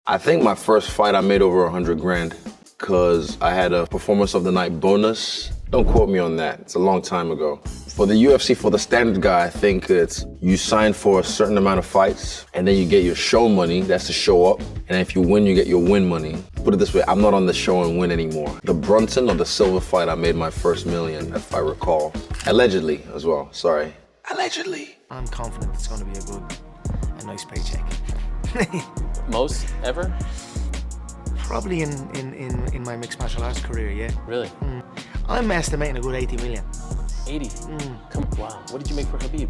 I think my first fight I made over 100 grand because I had a performance of the night bonus. Don't quote me on that, it's a long time ago. For the UFC, for the standard guy, I think it's you sign for a certain amount of fights and then you get your show money, that's to show up. And if you win, you get your win money. Put it this way, I'm not on the show and win anymore. The Brunson or the Silver fight, I made my first million, if I recall. Allegedly as well, sorry. Allegedly. I'm confident it's gonna be a nice paycheck. Most ever? Probably in my mixed martial arts career, yeah. Really? I'm estimating a good 80 million. 80? Wow. What did you make for Khabib?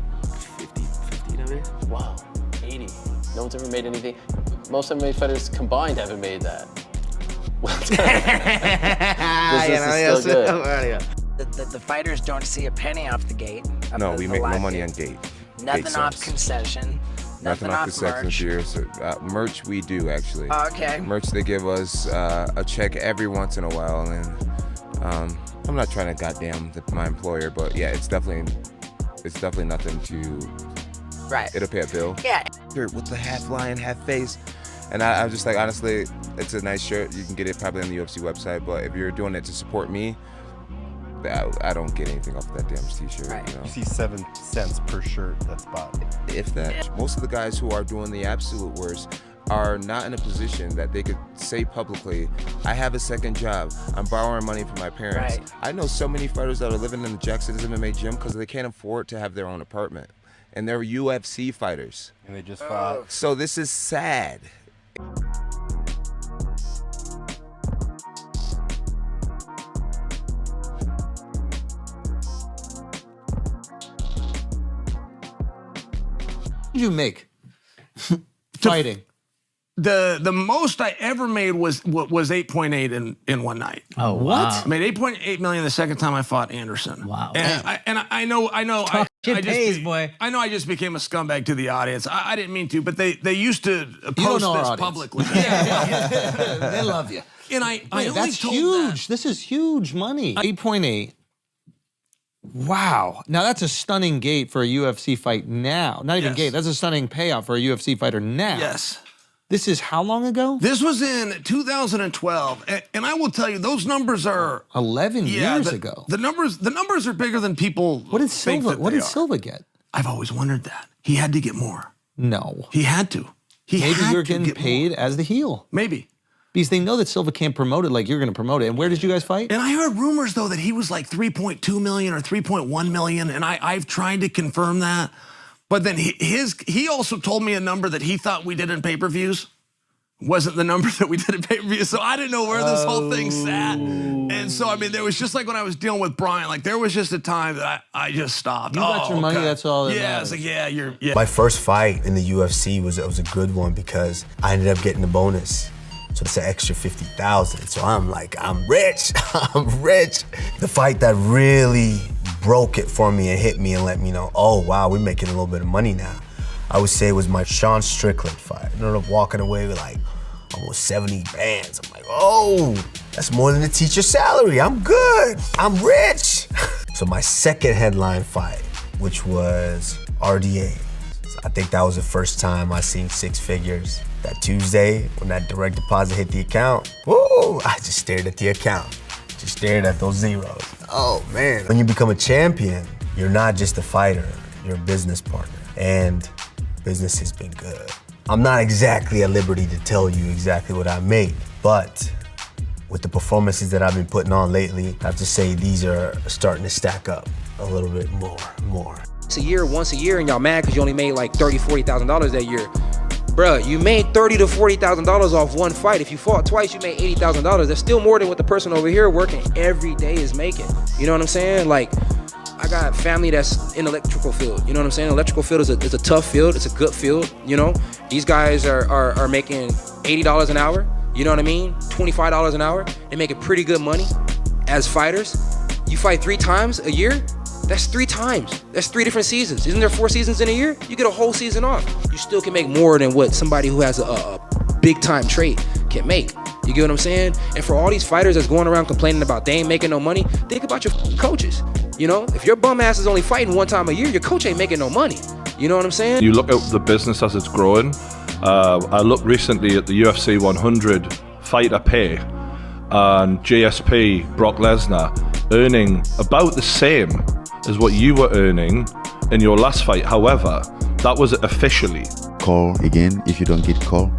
50 nowadays. Wow, 80. No one's ever made anything. Most MMA fighters combined haven't made that. This is still good. The fighters don't see a penny off the gate. No, we make no money on gate. Nothing off concession. Nothing off concession here. So, merch we do actually. Okay. Merch they give us a check every once in a while, and I'm not trying to goddamn my employer, but yeah, it's definitely nothing to. Right. It'll pay a bill. Yeah. With the half lion, half face. And I'm just like, honestly, it's a nice shirt. You can get it probably on the UFC website, but if you're doing it to support me, I don't get anything off of that damn t-shirt. Right. You know? You see 7 cents per shirt that's bought. If that. Most of the guys who are doing the absolute worst are not in a position that they could say publicly, I have a second job, I'm borrowing money from my parents. Right. I know so many fighters that are living in the Jackson's MMA gym because they can't afford to have their own apartment. And they're UFC fighters. And they just fought. So this is sad. What did you make fighting? The most I ever made was 8.8 in one night. Oh, what? I made 8.8 million the second time I fought Anderson. Wow. And I know. boy. I know I just became a scumbag to the audience. I didn't mean to, but they used to post know our this audience. publicly. They love you. And I only That's told huge. This is huge money. 8.8. Wow. Now that's a stunning gate for a UFC fight now. Not even Yes. gate. That's a stunning payout for a UFC fighter now. Yes. This is how long ago? This was in 2012, and I will tell you, those numbers are 11 years ago. The numbers are bigger than people. What did think Silva? that What they did are. Silva get? I've always wondered that. He had to get more. No. He had to. Maybe had you're to getting get paid more. as the heel Maybe. because they know that Silva can't promote it like you're going to promote it. And where did you guys fight? And I heard rumors though that he was like 3.2 million or 3.1 million, and I've tried to confirm that. But then he also told me a number that he thought we did in pay-per-views wasn't the number that we did in pay-per-view. So I didn't know where this whole thing sat. And so, I mean, there was just like when I was dealing with Brian, like there was just a time that I just stopped. You got your money, that's all that Yeah, it's matters. like, yeah. My first fight in the UFC was a good one because I ended up getting the bonus. So it's an extra 50,000. So I'm like, I'm rich, I'm rich. The fight that really broke it for me and hit me and let me know, oh wow, we're making a little bit of money now. I would say it was my Sean Strickland fight. I ended up walking away with like almost 70 bands. I'm like, oh, that's more than a teacher's salary. I'm good, I'm rich. So my second headline fight, which was RDA. So I think that was the first time I seen 6 figures. That Tuesday, when that direct deposit hit the account, whoa, I just stared at the account. Just stared at those zeros. Oh man. When you become a champion, you're not just a fighter, you're a business partner. And business has been good. I'm not exactly at liberty to tell you exactly what I made, but with the performances that I've been putting on lately, I have to say these are starting to stack up a little bit more. It's a year, once a year, and y'all mad because you only made like $30,000, $40,000 that year. Bruh, you made $30,000 to $40,000 off one fight. If you fought twice, you made $80,000. That's still more than what the person over here working every day is making. You know what I'm saying? Like, I got family that's in the electrical field. You know what I'm saying? Electrical field is a tough field. It's a good field. You know, these guys are making $80 an hour. You know what I mean? $25 an hour. They're making pretty good money as fighters. You fight 3 times a year. That's 3 times. That's 3 different seasons. Isn't there 4 seasons in a year? You get a whole season off. You still can make more than what somebody who has a big time trade can make. You get what I'm saying? And for all these fighters that's going around complaining about they ain't making no money, think about your coaches. You know, if your bum ass is only fighting 1 time a year, your coach ain't making no money. You know what I'm saying? You look at the business as it's growing, I looked recently at the UFC 100 fighter pay, and GSP, Brock Lesnar, earning about the same as what you were earning in your last fight. However, that was officially. Call again. If you don't get call,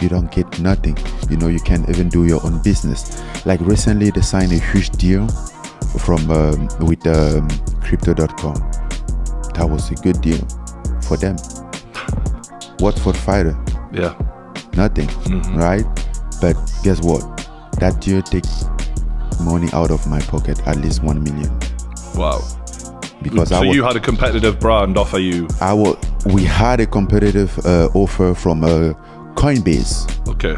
you don't get nothing. You know, you can't even do your own business. Like recently, they signed a huge deal from with Crypto.com. That was a good deal for them. What for fighter? Yeah. Nothing, right? But guess what? That deal takes money out of my pocket, at least 1 million. Wow. Because so you had a competitive brand offer you? We had a competitive offer from Coinbase. Okay.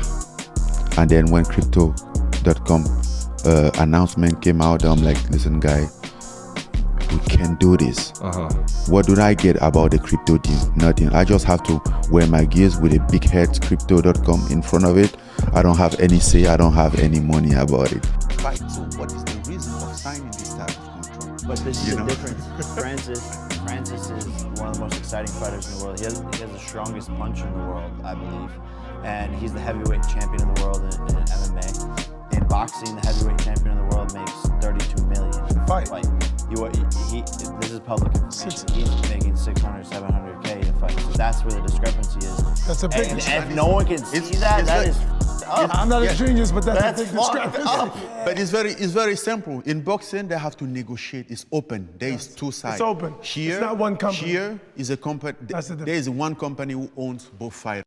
And then when Crypto.com announcement came out, I'm like, listen, guy, we can't do this. What do I get about the crypto deal? Nothing. I just have to wear my gears with a big head Crypto.com in front of it. I don't have any say. I don't have any money about it. Right. So what is the reason of signing this type of contract? But this is the difference. Francis is one of the most exciting fighters in the world. He has the strongest puncher in the world, I believe. And he's the heavyweight champion of the world in MMA. In boxing, the heavyweight champion of the world makes $32 million. Fight. This is public information. He's making $600, $700K to fight. So that's where the discrepancy is. That's a big And discrepancy. if no one can see that is up. I'm not a genius, but that's a big discrepancy. But it's very simple. In boxing, they have to negotiate. It's open. There is two sides. It's open. Here, it's not one company. Here is a company. That's the there is one company who owns both fighters.